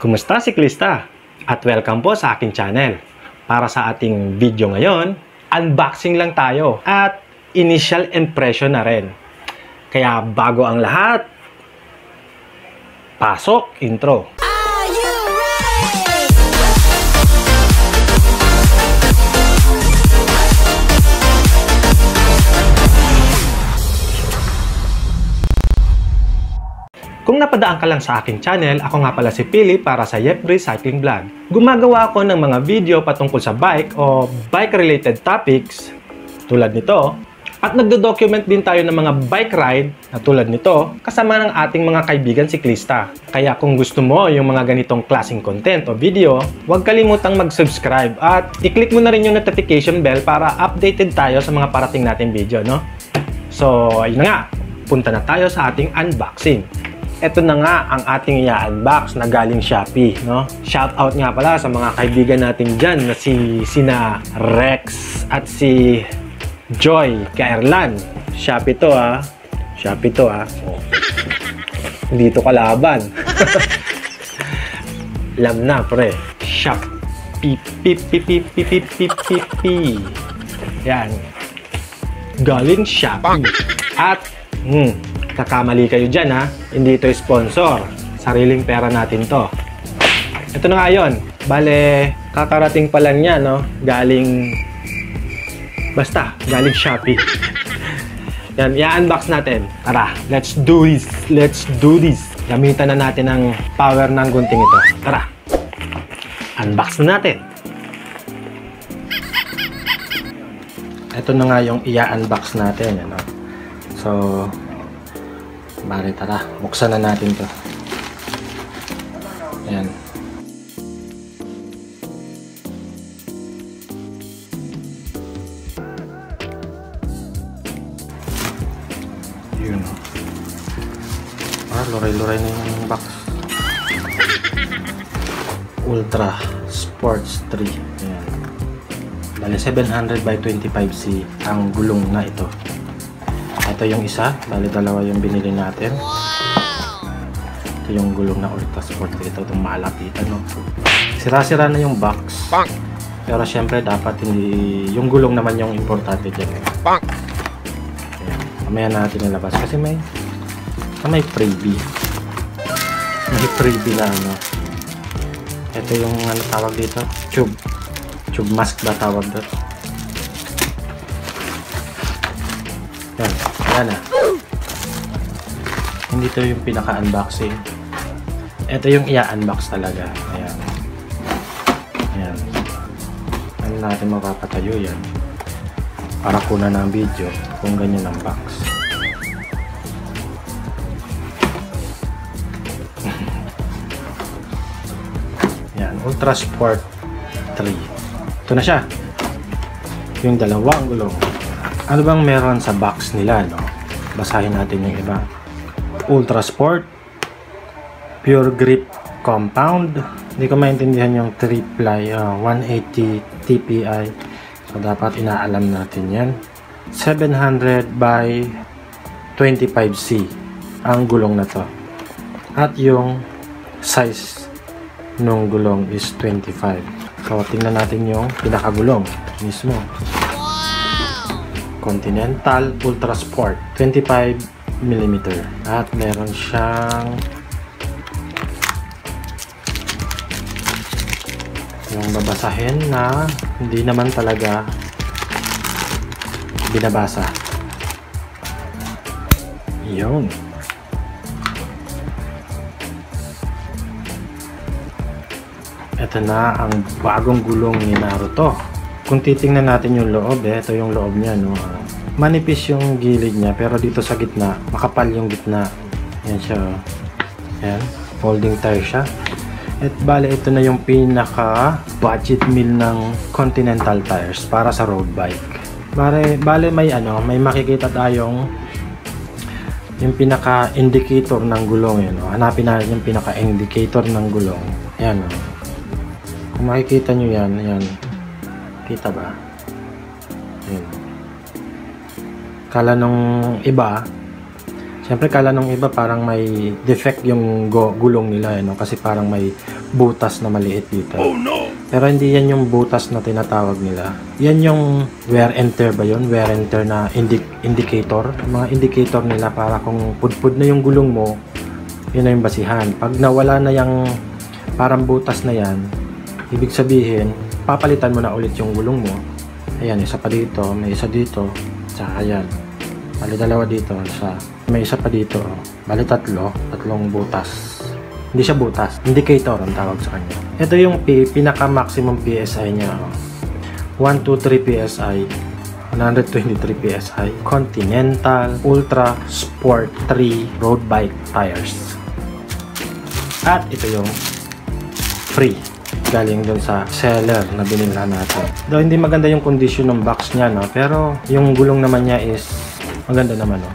Kumusta siklista? At welcome po sa aking channel. Para sa ating video ngayon, unboxing lang tayo at initial impression na rin. Kaya bago ang lahat, pasok intro. Kung napadaan ka lang sa aking channel, ako nga pala si Philip para sa Yepri Cycling Vlog. Gumagawa ako ng mga video patungkol sa bike o bike-related topics tulad nito. At nagdo-document din tayo ng mga bike ride na tulad nito kasama ng ating mga kaibigan siklista. Kaya kung gusto mo yung mga ganitong klaseng content o video, huwag kalimutang mag-subscribe at i-click mo na rin yung notification bell para updated tayo sa mga parating nating video, no? So, ayun na nga, punta na tayo sa ating unboxing. Ito na nga ang ating i-unbox na galing Shopee, no? Shoutout nga pala sa mga kaibigan natin dyan na sina Rex at si Joy Kaerlan. Shopee to ha. Shopee to ha. Oh. Hindi to kalaban. Alam na pre. Shopee. Yan. Galing Shopee. At kakamali kayo dyan ha, hindi ito sponsor, sariling pera natin to. Ito na nga yun, bale kakarating pa lang niya, no? Galing Shopee. Yan, i-unbox natin. Tara, let's do this. Gamitan na natin ang power ng gunting ito. Tara, unbox na natin. Ito na nga yung i-unbox natin, ano? So bari, tara, buksan na natin to. Ayan. Yun. Luray-luray na yung box. Ultra Sports 3. Ayan. Bale, 700 by 25C ang gulong na ito. Ito yung isa, bali dalawa yung binili natin. Ito yung gulong na Ultra Sport. Ito itong malapitan, no? Sira-sira na yung box. Pero syempre dapat hindi, yung gulong naman yung importante dyan. Ayan. Mamaya natin nilabas kasi may freebie. May freebie na ano. Ito yung ano tawag dito? Tube mask ba tawag doon? Yan na. Hindi to yung pinaka-unboxing. Ito yung i-unbox talaga. Ayan. Ayan. Ano natin mapapatayo yan. Para kunan ng video kung ganyan ang box. Yan. Ultra Sport 3. Ito na siya. Yung dalawang gulong. Ano bang meron sa box nila, no? Basahin natin yung iba. Ultra Sport Pure Grip Compound. Hindi ko maintindihan yung 3-ply 180 TPI. So dapat inaalam natin yan. 700 by 25C ang gulong na to. At yung size nung gulong is 25. So tingnan natin yung pinakagulong mismo. Continental Ultra Sport 25mm at meron siyang yung babasahin na hindi naman talaga binabasa. Yun. Ito na ang bagong gulong ni Naruto. Kung titingnan natin yung loob, ito yung loob niya, no? Manipis yung gilid niya, pero dito sa gitna, makapal yung gitna. Yan siya, oh. Yan, folding tire siya. At bale, ito na yung pinaka budget meal ng Continental tires para sa road bike. Bale may makikita tayong yung pinaka indicator ng gulong, yun, oh. Hanapin natin yung pinaka indicator ng gulong. Yan, oh. Kung makikita nyo yan, yan. Kita ba? Yun. Kala nung iba Siyempre kala nung iba parang may defect yung gulong nila, no? Kasi parang may butas na maliit dito. Oh, no! Pero hindi yan yung butas na tinatawag nila. Yan yung wear and tear ba yun? Wear and tear na indicator. Mga indicator nila para kung pudpud na yung gulong mo, yun na yung basihan. Pag nawala na yung parang butas na yan, ibig sabihin, papalitan mo na ulit yung gulong mo. Ayan, isa pa dito, may isa dito, tsaka ayan. Bali dalawa dito, may isa pa dito. Bali tatlong butas. Hindi siya butas, indicator ang tawag sa kanya. Ito yung pinaka maximum PSI niya. 123 PSI, 123 PSI, Continental Ultra Sport 3 road bike tires. At ito yung free, galing dun sa seller na binilhan natin. Though hindi maganda yung condition ng box niya, no? Pero yung gulong naman niya is maganda naman, no?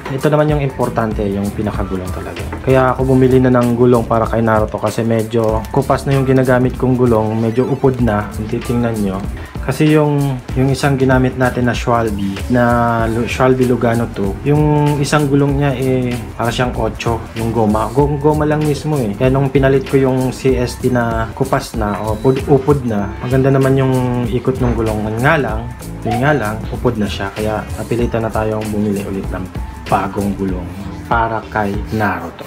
Ito naman yung importante, yung pinakagulong talaga. Kaya ako bumili na ng gulong para kay Naruto kasi medyo kupas na yung ginagamit kong gulong, medyo upod na, kung titingnan nyo. Kasi yung isang ginamit natin na Schwalbe Lugano 2, yung isang gulong niya para siyang 8, yung goma lang mismo Kaya nung pinalit ko yung CST na kupas na o upod na, maganda naman yung ikot ng gulong. Yun nga lang, upod na siya. Kaya napilitan na tayong bumili ulit ng bagong gulong para kay Naruto.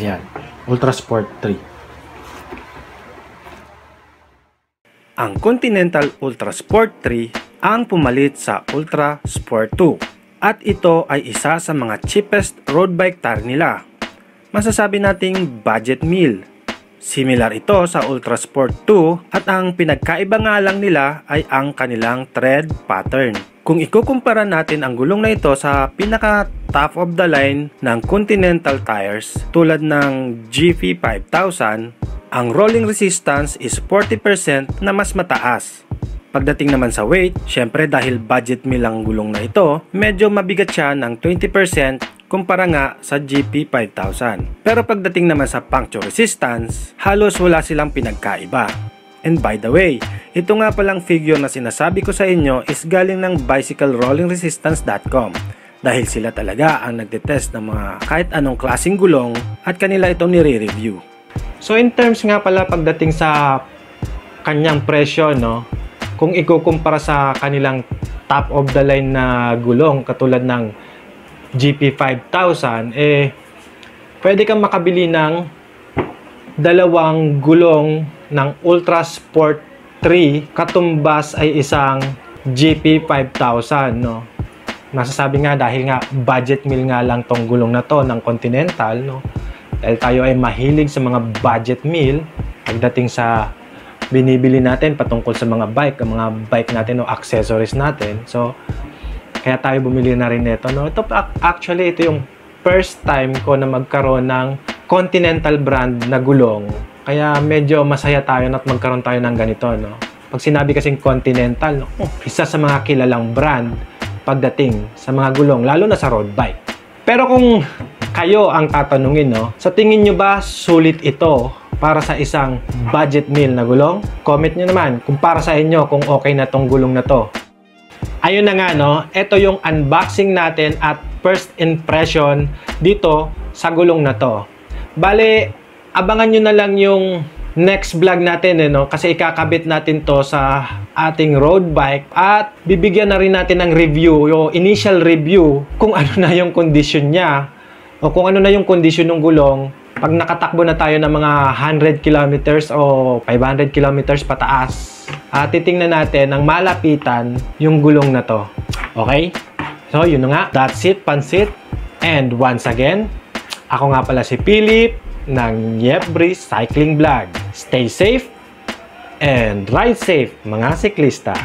Ayan, Ultra Sport 3. Ang Continental Ultra Sport 3 ang pumalit sa Ultra Sport 2 at ito ay isa sa mga cheapest road bike tire nila. Masasabi nating budget meal. Similar ito sa Ultra Sport 2 at ang pinagkaiba nga lang nila ay ang kanilang tread pattern. Kung ikukumpara natin ang gulong na ito sa pinaka top of the line ng Continental tires tulad ng GV 5000, ang rolling resistance is 40% na mas mataas. Pagdating naman sa weight, syempre dahil budget meal ang gulong na ito, medyo mabigat siya ng 20% kumpara nga sa GP 5000. Pero pagdating naman sa puncture resistance, halos wala silang pinagkaiba. And by the way, ito nga palang figure na sinasabi ko sa inyo is galing ng bicyclerollingresistance.com dahil sila talaga ang nagtetest ng mga kahit anong klaseng gulong at kanila itong nire-review. So in terms nga pala pagdating sa kanyang presyo, no, kung ikukumpara sa kanilang top of the line na gulong katulad ng GP 5000, pwede kang makabili ng dalawang gulong ng Ultra Sport 3 katumbas ay isang GP 5000, no. Nasasabi nga dahil nga budget meal nga lang tong gulong na to ng Continental, no. Dahil tayo ay mahilig sa mga budget meal pagdating sa binibili natin patungkol sa mga bike natin o accessories natin. So kaya tayo bumili na rin nito, no. Ito actually ito yung first time ko na magkaroon ng Continental brand na gulong. Kaya medyo masaya tayo at magkaroon tayo ng ganito, no. Pag sinabi kasing Continental, no, isa sa mga kilalang brand pagdating sa mga gulong, lalo na sa road bike. Pero kung kayo ang tatanungin, no, sa tingin nyo ba sulit ito para sa isang budget meal na gulong? Comment nyo naman kung para sa inyo kung okay na tong gulong na to. Ayun na nga, no, ito yung unboxing natin at first impression dito sa gulong na to. Bale, abangan nyo na lang yung next vlog natin, no? Kasi ikakabit natin to sa ating road bike at bibigyan na rin natin ng review, yung initial review kung ano na yung condition niya o kung ano na yung condition ng gulong pag nakatakbo na tayo ng mga 100 kilometers o 500 kilometers pataas. At titingnan natin ng malapitan yung gulong na to. Okay? So, yun na nga. That's it, pansit. And once again, ako nga pala si Philip ng Yepbreeze Cycling Vlog. Stay safe and ride safe, mga siklista.